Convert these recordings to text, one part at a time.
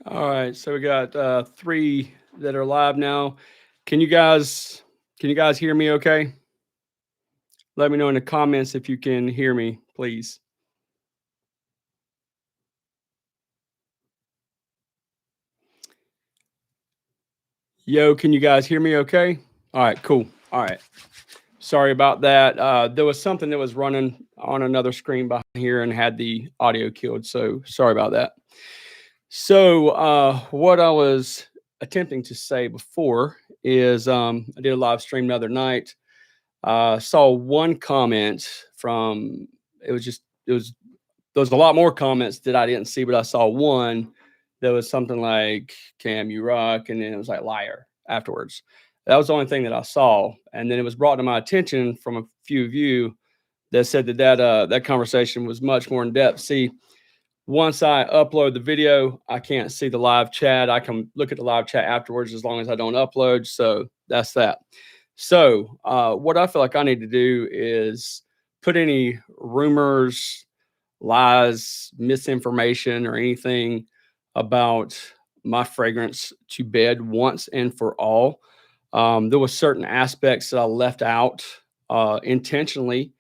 All right, so we got three that are live now. Can you guys hear me okay? Let me know in the comments if you can hear me, please. Yo, can you guys hear me okay? All right, cool. All right. Sorry about that. There was something that was running on another screen behind here and had the audio killed. So sorry about that. So what I was attempting to say before is I did a live stream the other night. Saw one comment from it was there was a lot more comments that I didn't see, but I saw one that was something like "Cam, you rock," and then it was like "liar" afterwards. That was the only thing that I saw, and then it was brought to my attention from a few of you that said that conversation was much more in depth. See, once I upload the video, I can't see the live chat. I can look at the live chat afterwards as long as I don't upload. So that's that. So, what I feel like I need to do is put any rumors, lies, misinformation, or anything about my fragrance to bed once and for all. There was certain aspects that I left out intentionally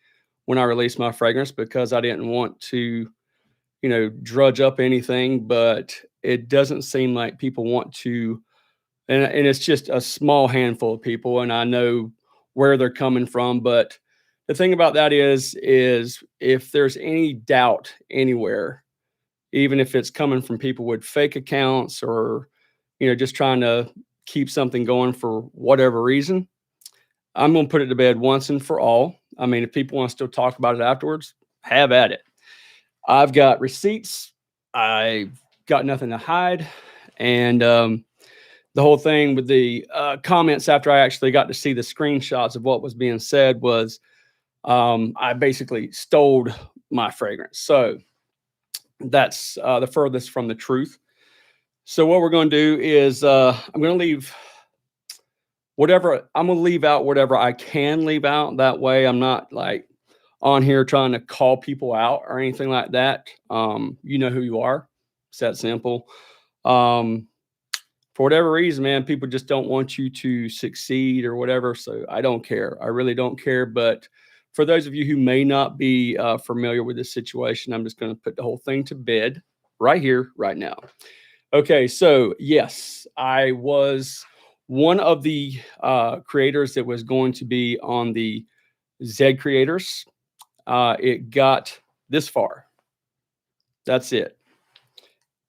when I released my fragrance because I didn't want to, drudge up anything. But it doesn't seem like people want to, and it's just a small handful of people, and I know where they're coming from. But the thing about that is if there's any doubt anywhere, even if it's coming from people with fake accounts or just trying to keep something going for whatever reason, I'm going to put it to bed once and for all. I mean, if people want to still talk about it afterwards, have at it. I've got receipts. I've got nothing to hide. And the whole thing with the comments after I actually got to see the screenshots of what was being said was I basically stole my fragrance. So that's the furthest from the truth. So what we're going to do is I'm going to leave I'm going to leave out whatever I can leave out. That way I'm not like on here trying to call people out or anything like that. You know who you are. It's that simple. Um, for whatever reason, man, people just don't want you to succeed or whatever. So I don't care. I really don't care. But for those of you who may not be familiar with this situation, I'm just going to put the whole thing to bed right here, right now. Okay. So, yes, I was one of the creators that was going to be on the Z creators. It got this far. That's it.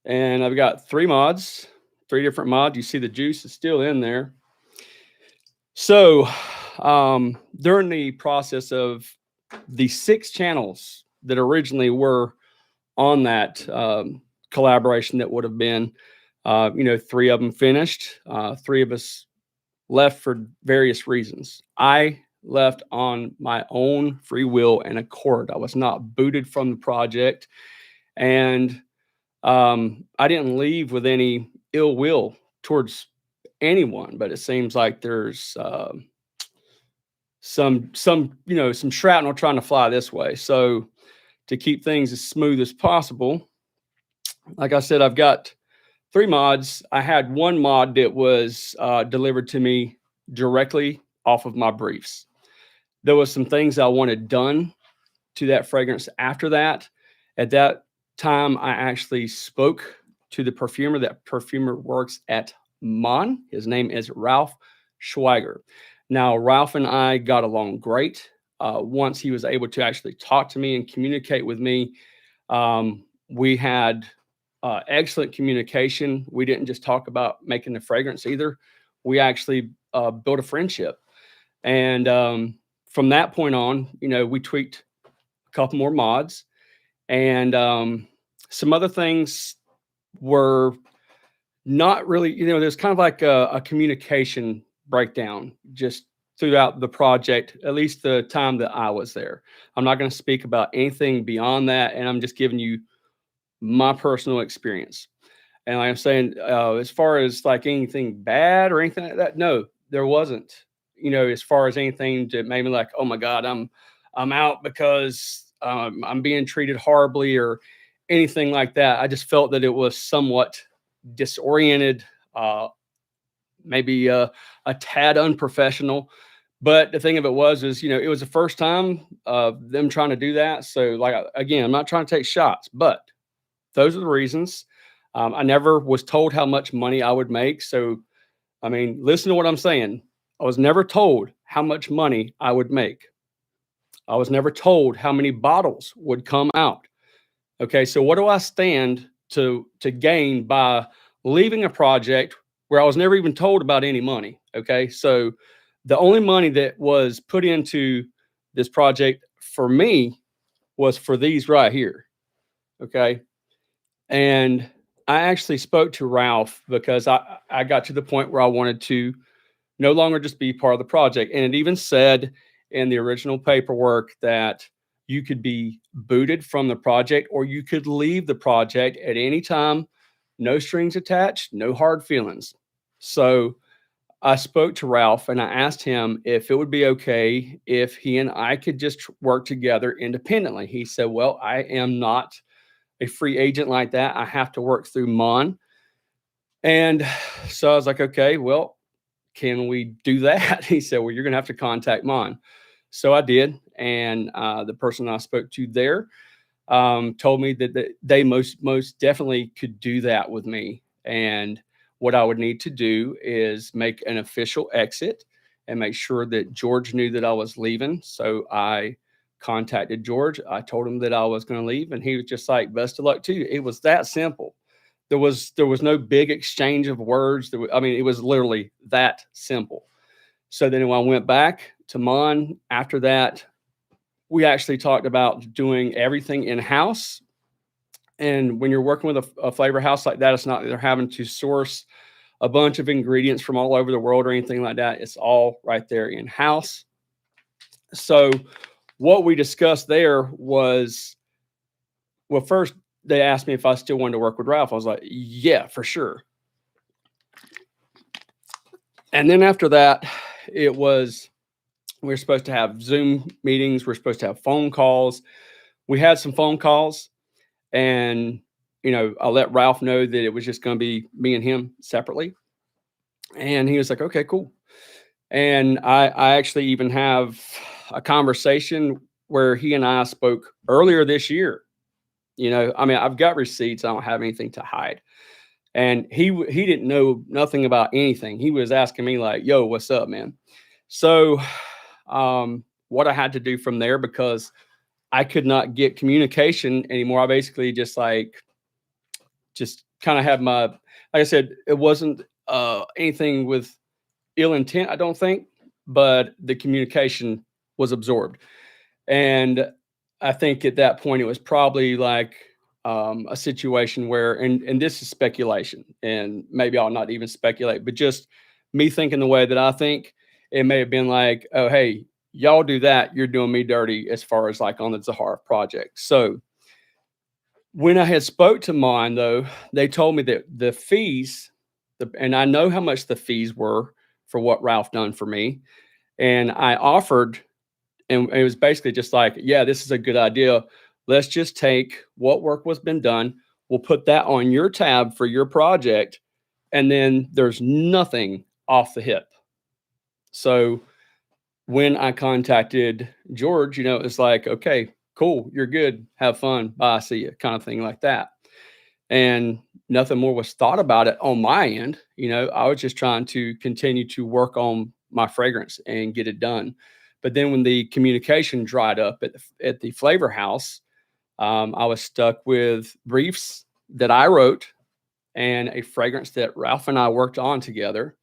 And I've got three different mods. You see the juice is still in there. So during the process of the 6 channels that originally were on that collaboration that would have been, 3 of them finished. 3 of us left for various reasons. I left on my own free will and accord. I was not booted from the project. And I didn't leave with any ill will towards anyone, but it seems like there's some shrapnel trying to fly this way. So to keep things as smooth as possible, like I said, I've got 3 mods. I had one mod that was delivered to me directly off of my briefs. There was some things I wanted done to that fragrance after that. At that time, I actually spoke to the perfumer. That perfumer works at Mon. His name is Ralph Schweiger. Now, Ralph and I got along great. Once he was able to actually talk to me and communicate with me, we had excellent communication. We didn't just talk about making the fragrance either. We actually built a friendship. And from that point on, we tweaked a couple more mods, and some other things were not really, there's kind of like a communication breakdown just throughout the project, at least the time that I was there. I'm not going to speak about anything beyond that, and I'm just giving you my personal experience. And like I'm saying, as far as like anything bad or anything like that, no, there wasn't. As far as anything that made me like, oh my God, I'm out because I'm being treated horribly or anything like that. I just felt that it was somewhat disoriented, maybe a tad unprofessional. But the thing of it was, it was the first time of them trying to do that. So, like, again, I'm not trying to take shots, but those are the reasons. I never was told how much money I would make. So, I mean, listen to what I'm saying. I was never told how much money I would make. I was never told how many bottles would come out. Okay, so what do I stand to gain by leaving a project where I was never even told about any money? Okay, so the only money that was put into this project for me was for these right here. Okay, and I actually spoke to Ralph because I got to the point where I wanted to no longer just be part of the project. And it even said in the original paperwork that you could be booted from the project or you could leave the project at any time, no strings attached, no hard feelings. So I spoke to Ralph and I asked him if it would be okay if he and I could just work together independently. He said, "Well, I am not a free agent like that. I have to work through Mon." And so I was like, "Okay, well, can we do that?" He said, "Well, you're going to have to contact Mon." So I did. And the person I spoke to there told me that they most definitely could do that with me. And what I would need to do is make an official exit and make sure that George knew that I was leaving. So I contacted George. I told him that I was going to leave, and he was just like, "Best of luck to you." It was that simple. There was no big exchange of words. I mean, it was literally that simple. So then when I went back to Mon after that, we actually talked about doing everything in house. And when you're working with a flavor house like that, it's not that they're having to source a bunch of ingredients from all over the world or anything like that. It's all right there in house. So what we discussed there was, well, first they asked me if I still wanted to work with Ralph. I was like, yeah, for sure. And then after that, it was, we were supposed to have Zoom meetings. We're supposed to have phone calls. We had some phone calls, and I let Ralph know that it was just going to be me and him separately. And he was like, "Okay, cool." And I actually even have a conversation where he and I spoke earlier this year. I mean, I've got receipts. I don't have anything to hide. And he didn't know nothing about anything. He was asking me like, "Yo, what's up, man?" So, what I had to do from there, because I could not get communication anymore, I basically just kind of had like I said, it wasn't anything with ill intent, I don't think, but the communication was absorbed. And I think at that point it was probably like a situation where, and this is speculation, and maybe I'll not even speculate, but just me thinking the way that I think, it may have been like, "Oh, hey, y'all do that, you're doing me dirty," as far as like on the Zahar project. So when I had spoke to mine, though, they told me that the fees, and I know how much the fees were for what Ralph done for me, and I offered, and it was basically just like, "Yeah, this is a good idea. Let's just take what work was been done. We'll put that on your tab for your project, and then there's nothing off the hip." So when I contacted George, it's like, "Okay, cool, you're good. Have fun. Bye, see you," kind of thing like that. And nothing more was thought about it on my end. I was just trying to continue to work on my fragrance and get it done. But then when the communication dried up at the flavor house, I was stuck with briefs that I wrote and a fragrance that Ralph and I worked on together.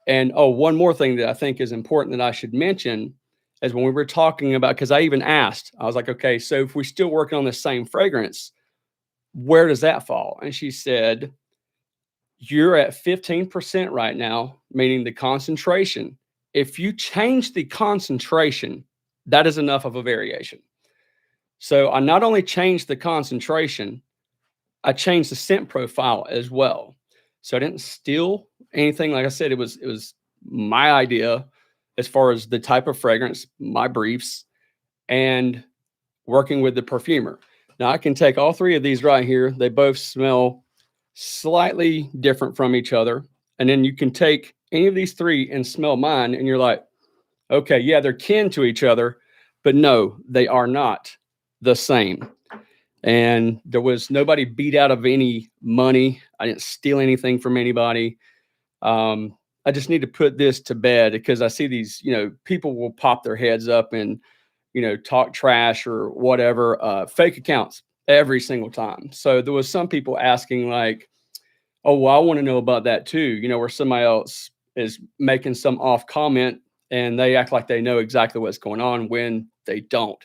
And oh, one more thing that I think is important that I should mention is when we were talking about, because I even asked, I was like, "Okay, so if we're still working on the same fragrance, where does that fall?" And she said, "You're at 15% right now, meaning the concentration. If you change the concentration, that is enough of a variation." So I not only changed the concentration, I changed the scent profile as well. So I didn't steal anything. Like I said, it was my idea as far as the type of fragrance, my briefs, and working with the perfumer. Now I can take all three of these right here. They both smell slightly different from each other. And then you can take any of these three and smell mine, and you're like, okay, yeah, they're kin to each other, but no, they are not the same. And there was nobody beat out of any money. I didn't steal anything from anybody. I just need to put this to bed because I see these, people will pop their heads up and, talk trash or whatever, fake accounts every single time. So there was some people asking like, oh, well, I want to know about that too, where somebody else is making some off comment and they act like they know exactly what's going on when they don't.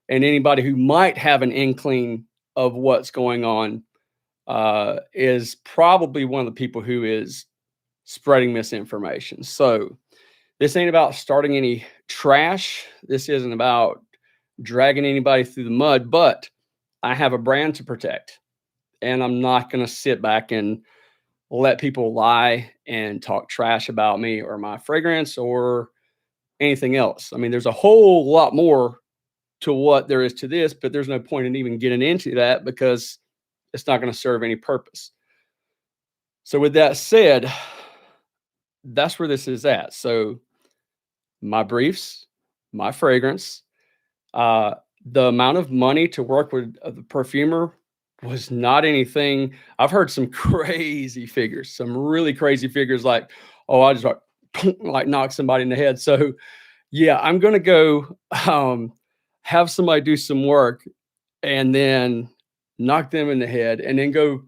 And anybody who might have an inkling of what's going on is probably one of the people who is spreading misinformation. So this ain't about starting any trash. This isn't about dragging anybody through the mud, but I have a brand to protect. And I'm not going to sit back and let people lie and talk trash about me or my fragrance or anything else. I mean, there's a whole lot more to what there is to this, but there's no point in even getting into that because it's not going to serve any purpose. So, with that said, that's where this is at. So, my briefs, my fragrance, uh, the amount of money to work with the perfumer was not anything. I've heard some crazy figures, some really crazy figures like, oh, I just like knock somebody in the head. So, yeah, I'm going to go have somebody do some work and then knock them in the head and then go,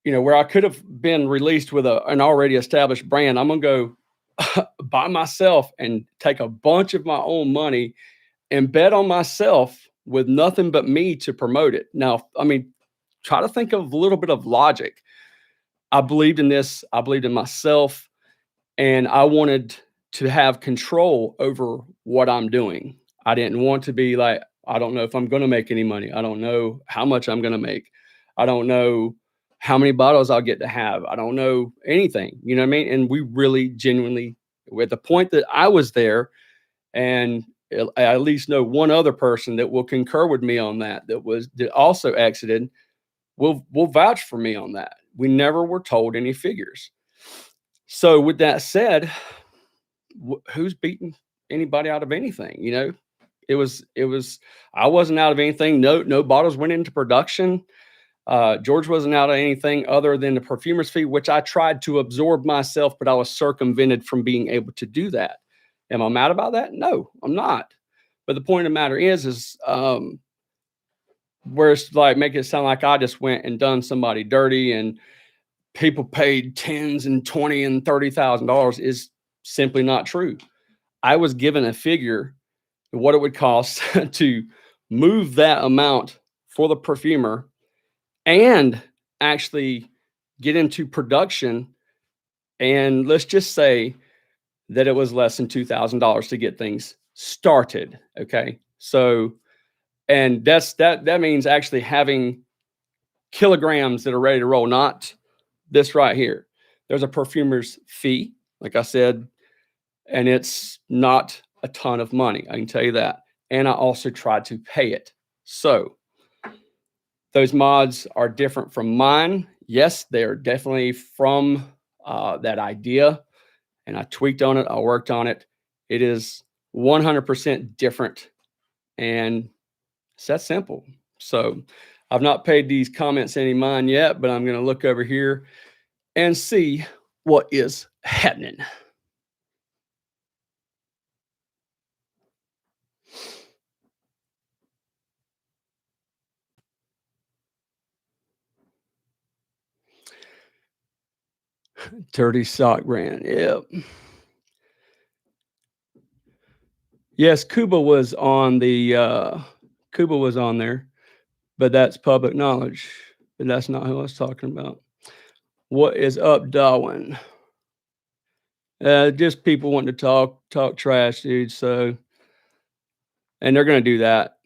where I could have been released with an already established brand. I'm going to go by myself and take a bunch of my own money and bet on myself with nothing but me to promote it. Now, I mean, try to think of a little bit of logic. I believed in this. I believed in myself, and I wanted to have control over what I'm doing. I didn't want to be like, I don't know if I'm going to make any money. I don't know how much I'm going to make. I don't know how many bottles I'll get to have. I don't know anything. You know what I mean? And we really genuinely, at the point that I was there, and I at least know one other person that will concur with me on that also exited, will vouch for me on that. We never were told any figures. So with that said, who's beating anybody out of anything? It was I wasn't out of anything. No bottles went into production. George wasn't out of anything other than the perfumer's fee, which I tried to absorb myself, but I was circumvented from being able to do that. Am I mad about that? No, I'm not. But the point of the matter is where it's like make it sound like I just went and done somebody dirty and people paid tens and $20,000 and $30,000 is simply not true. I was given a figure what it would cost to move that amount for the perfumer and actually get into production. And let's just say that it was less than $2,000 to get things started. Okay. So, and that means actually having kilograms that are ready to roll, not this right here. There's a perfumer's fee, like I said, and it's not a ton of money. I can tell you that. And I also tried to pay it. So those mods are different from mine. Yes, they're definitely from that idea. And I tweaked on it. I worked on it. It is 100% different. And it's that simple. So I've not paid these comments any mind yet, but I'm going to look over here and see what is happening. Dirty sock brand. Yep. Yes, Cuba was on there, but that's public knowledge. But that's not who I was talking about. What is up, Darwin? Just people wanting to talk trash, dude. So, and they're gonna do that.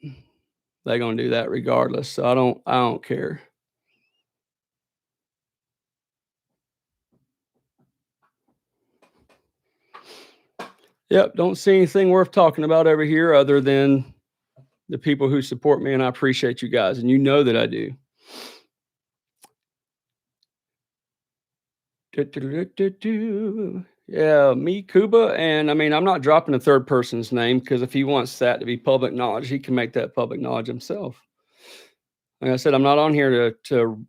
They're gonna do that regardless. So I don't care. Yep, don't see anything worth talking about over here other than the people who support me, and I appreciate you guys, and you know that I do. Yeah, me, Cuba, and I mean, I'm not dropping a third person's name because if he wants that to be public knowledge, he can make that public knowledge himself. Like I said, I'm not on here to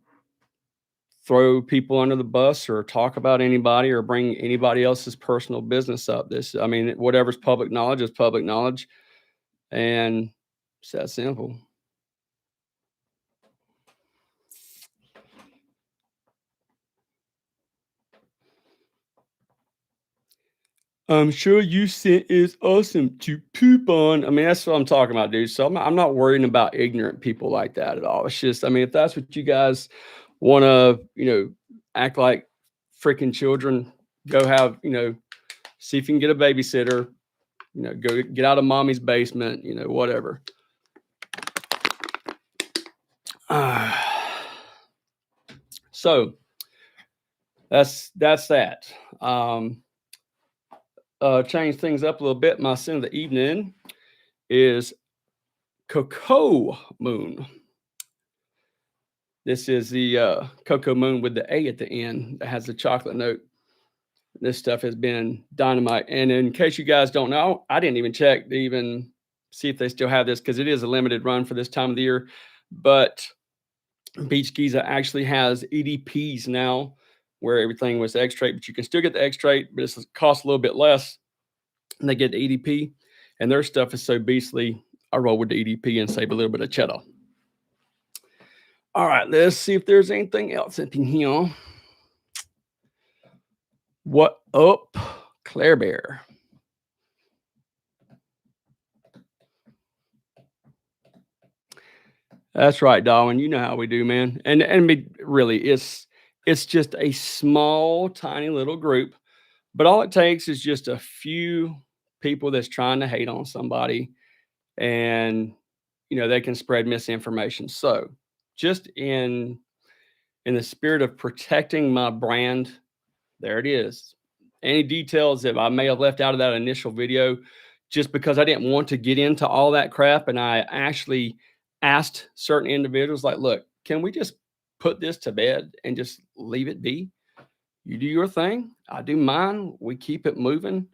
throw people under the bus or talk about anybody or bring anybody else's personal business up. I mean, whatever's public knowledge is public knowledge, and it's that simple. I'm sure you scent is awesome to poop on. I mean, that's what I'm talking about, dude. So I'm not worrying about ignorant people like that at all. It's just, I mean, if that's what you guys want to, act like freaking children, go have, see if you can get a babysitter, go get out of mommy's basement, whatever. So that's that. Change things up a little bit. My sin of the evening is Cocoa Moon. This is the Cocoa Moon with the A at the end that has the chocolate note. This stuff has been dynamite. And in case you guys don't know, I didn't even check to even see if they still have this because it is a limited run for this time of the year. But Beach Giza actually has EDPs now where everything was extrate, but you can still get the extrate, but it costs a little bit less. And they get the EDP, and their stuff is so beastly. I roll with the EDP and save a little bit of cheddar. All right, let's see if there's anything else up in here. What up, Claire Bear? That's right, Darwin. You know how we do, man. And really, it's just a small, tiny little group, but all it takes is just a few people that's trying to hate on somebody, and they can spread misinformation. So, just in the spirit of protecting my brand, there it is. Any details that I may have left out of that initial video, just because I didn't want to get into all that crap, and I actually asked certain individuals, like, look, can we just put this to bed and just leave it be? You do your thing, I do mine, we keep it moving,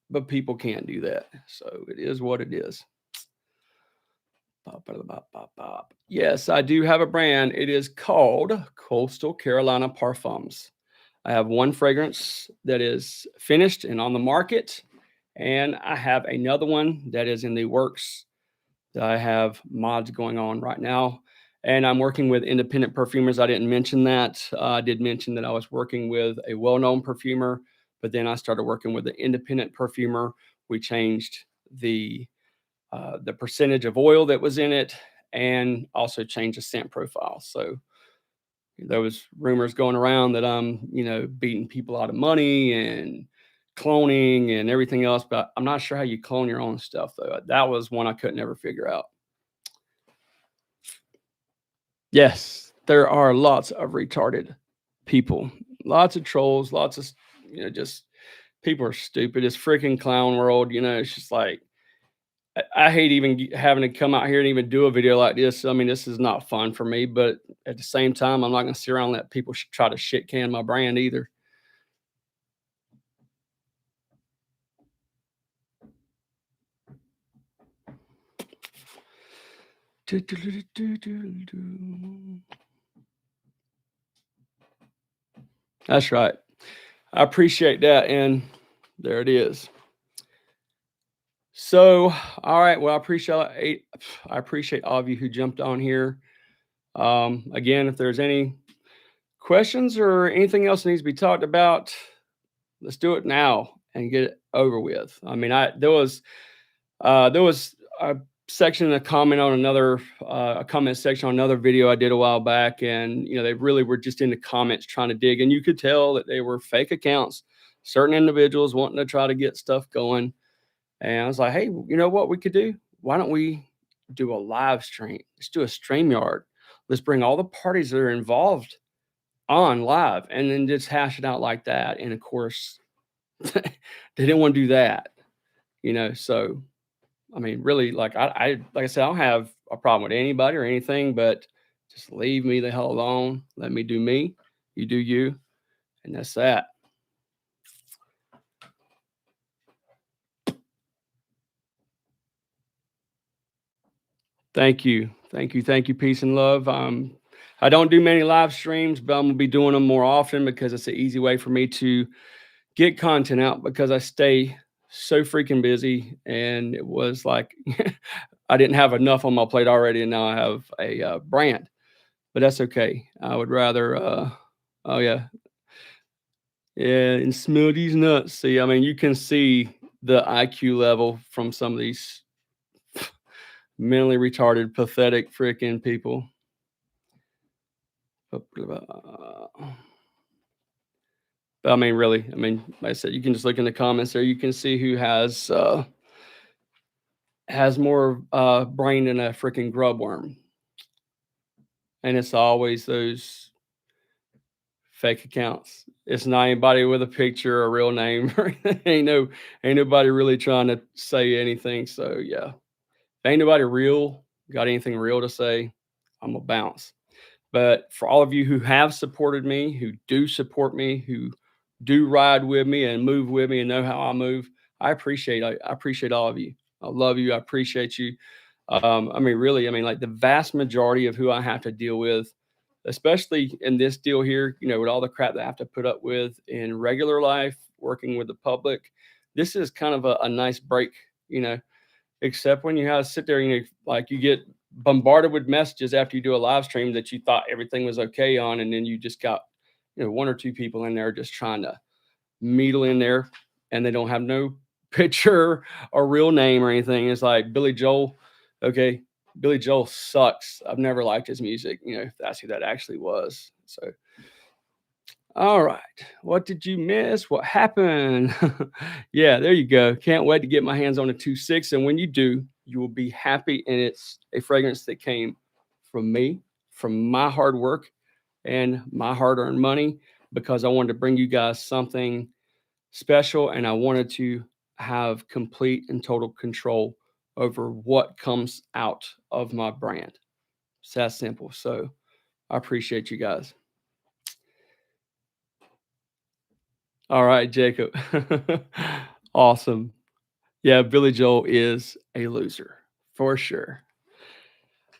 but people can't do that. So it is what it is. Yes, I do have a brand. It is called Coastal Carolina Parfums. I have one fragrance that is finished and on the market, and I have another one that is in the works that I have mods going on right now. And I'm working with independent perfumers. I didn't mention that. I did mention that I was working with a well-known perfumer, but then I started working with an independent perfumer. We changed the percentage of oil that was in it, and also changed the scent profile. So there was rumors going around that I'm, beating people out of money and cloning and everything else, but I'm not sure how you clone your own stuff though. That was one I couldn't ever figure out. Yes, there are lots of retarded people, lots of trolls, lots of, just people are stupid. It's freaking clown world. It's just like, I hate even having to come out here and even do a video like this. I mean, this is not fun for me, but at the same time, I'm not going to sit around and let people try to shit can my brand either. That's right. I appreciate that. And there it is. So, all right. Well, I appreciate all of you who jumped on here. Again, if there's any questions or anything else that needs to be talked about, let's do it now and get it over with. I mean, there was a section, a comment on another, a comment section on another video I did a while back, and they really were just in the comments trying to dig, and you could tell that they were fake accounts, certain individuals wanting to try to get stuff going. And I was like, hey, you know what we could do? Why don't we do a live stream? Let's do a StreamYard. Let's bring all the parties that are involved on live, and then just hash it out like that. And of course, they didn't want to do that, So, I mean, really, like I said, I don't have a problem with anybody or anything, but just leave me the hell alone. Let me do me. You do you. And that's that. Thank you. Thank you. Thank you. Peace and love. I don't do many live streams, but I'm gonna be doing them more often because it's an easy way for me to get content out because I stay so freaking busy. And it was like I didn't have enough on my plate already, and now I have a brand. But that's okay. I would rather. Oh yeah, yeah, and smell these nuts. See, I mean, you can see the IQ level from some of these mentally retarded, pathetic freaking people. But I mean, really, I mean, like I said, you can just look in the comments there. You can see who has more brain than a freaking grub worm, and it's always those fake accounts. It's not anybody with a picture, a real name, or anything. Ain't nobody really trying to say anything. So yeah, if ain't nobody real got anything real to say, I'm gonna bounce. But for all of you who have supported me, who do support me, who do ride with me and move with me and know how I move, I appreciate all of you. I love you. I appreciate you. I mean, really, I mean, like the vast majority of who I have to deal with, especially in this deal here, with all the crap that I have to put up with in regular life, working with the public, this is kind of a nice break, you know, except when you have to sit there, like you get bombarded with messages after you do a live stream that you thought everything was okay on, and then you just got, one or two people in there just trying to meddle in there, and they don't have no picture or real name or anything. It's like Billy Joel. Okay, Billy Joel sucks. I've never liked his music. If that's who that actually was. So all right. What did you miss? What happened? Yeah, there you go. Can't wait to get my hands on a 2.6. And when you do, you will be happy. And it's a fragrance that came from me, from my hard work and my hard earned money, because I wanted to bring you guys something special. And I wanted to have complete and total control over what comes out of my brand. It's that simple. So I appreciate you guys. All right, Jacob. Awesome. Yeah, Billy Joel is a loser for sure.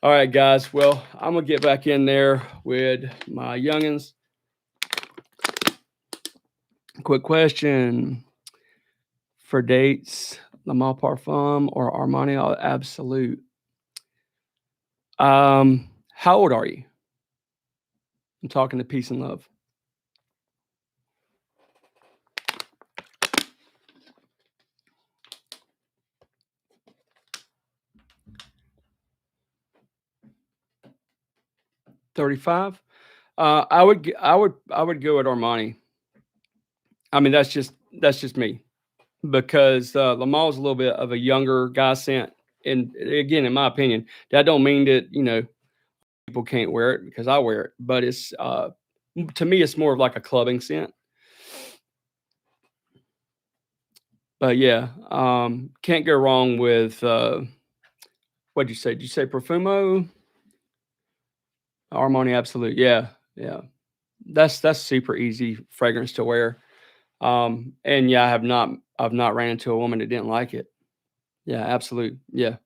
All right, guys. Well, I'm gonna get back in there with my youngins. Quick question for dates: La Mal Parfum or Armani Absolute? How old are you? I'm talking to peace and love. 35. I would go with Armani. I mean, that's just me. Because Lamal's a little bit of a younger guy scent. And again, in my opinion, that don't mean that people can't wear it because I wear it, but it's to me it's more of like a clubbing scent. But yeah, can't go wrong with what'd you say? Did you say Profumo? Armani Absolute? Yeah, yeah. That's super easy fragrance to wear. And yeah, I've not ran into a woman that didn't like it. Yeah, absolute. Yeah,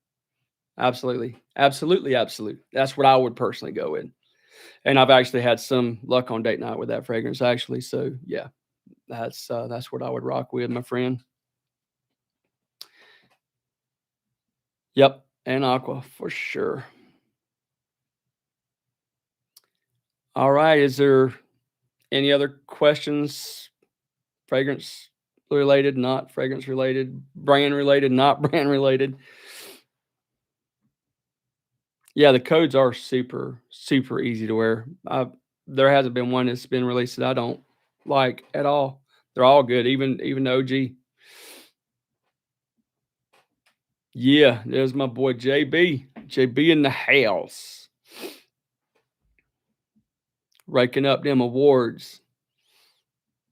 absolutely. Absolutely, absolute. That's what I would personally go with. And I've actually had some luck on date night with that fragrance actually. So yeah, that's what I would rock with, my friend. Yep, and aqua for sure. All right, is there any other questions? Fragrance related, not fragrance related, brand related, not brand related. Yeah, the codes are super, super easy to wear. There hasn't been one that's been released that I don't like at all. They're all good, even the OG. Yeah, there's my boy JB. JB in the house. Raking up them awards.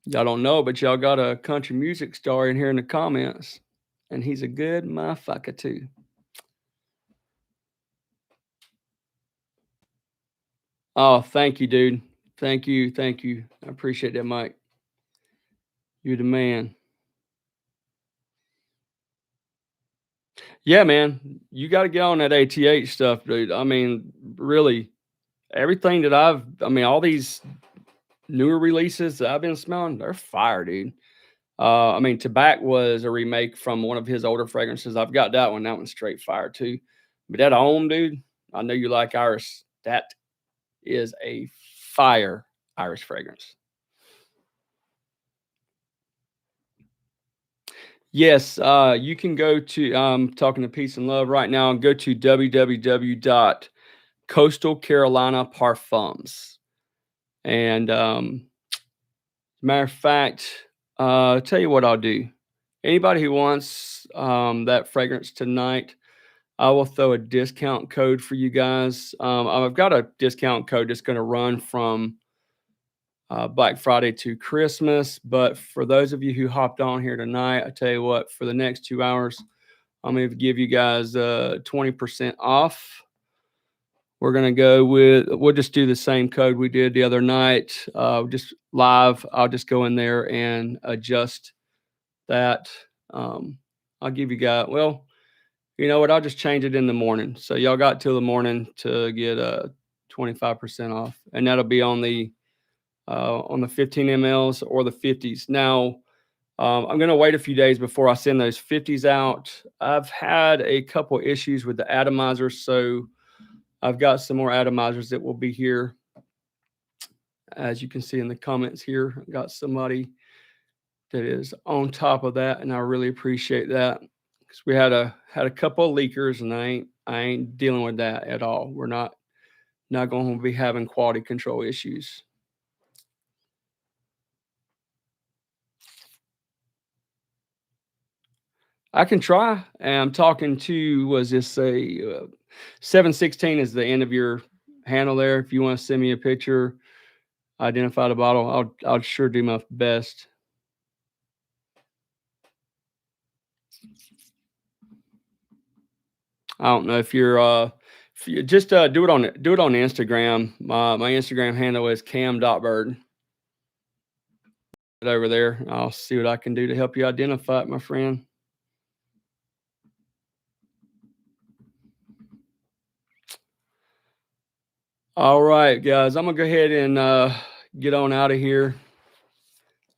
Y'all don't know, but y'all got a country music star in here in the comments. And he's a good motherfucker too. Oh, thank you, dude. Thank you. Thank you. I appreciate that, Mike. You're the man. Yeah, man. You got to get on that ATH stuff, dude. I mean, really, everything that all these newer releases that I've been smelling, they're fire, dude. I mean, Tobacco was a remake from one of his older fragrances. I've got that one. That one's straight fire too. But that Om, dude, I know you like Iris. That is a fire Iris fragrance. Yes, you can go to talking to Peace and Love right now and go to www.coastalcarolinaparfums. And matter of fact, tell you what I'll do. Anybody who wants that fragrance tonight, I will throw a discount code for you guys. I've got a discount code that's going to run from Black Friday to Christmas. But for those of you who hopped on here tonight, I tell you what, for the next 2 hours, I'm going to give you guys 20% off. We're going to we'll just do the same code we did the other night, just live. I'll just go in there and adjust that. I'll give you guys, well, you know what? I'll just change it in the morning. So y'all got till the morning to get 25% off, and that'll be on the 15 mLs or the 50s. Now, I'm going to wait a few days before I send those 50s out. I've had a couple issues with the atomizers, so I've got some more atomizers that will be here. As you can see in the comments here, I've got somebody that is on top of that, and I really appreciate that, because we had a couple of leakers, and I ain't dealing with that at all. We're not going to be having quality control issues. I can try. And I'm talking to, was this a 716 is the end of your handle there. If you want to send me a picture, identify the bottle, I'll sure do my best. I don't know if you just do it on Instagram. My Instagram handle is cam.bird. Over there. I'll see what I can do to help you identify it, my friend. All right, guys, I'm gonna go ahead and get on out of here.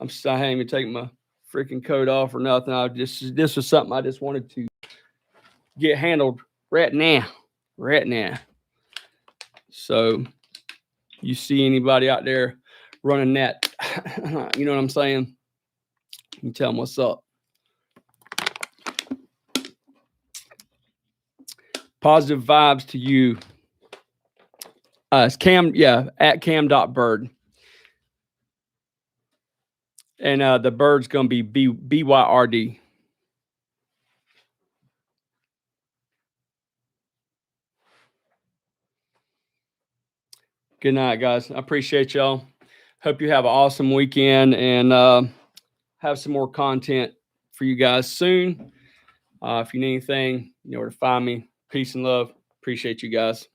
I ain't even taking my freaking coat off or nothing. This was something I just wanted to get handled right now. So you see anybody out there running that, you know what I'm saying? You tell them what's up. Positive vibes to you. It's Cam, yeah, at cam.bird. And the bird's going to be BYRD. Good night, guys. I appreciate y'all. Hope you have an awesome weekend, and have some more content for you guys soon. If you need anything, you know where to find me. Peace and love. Appreciate you guys.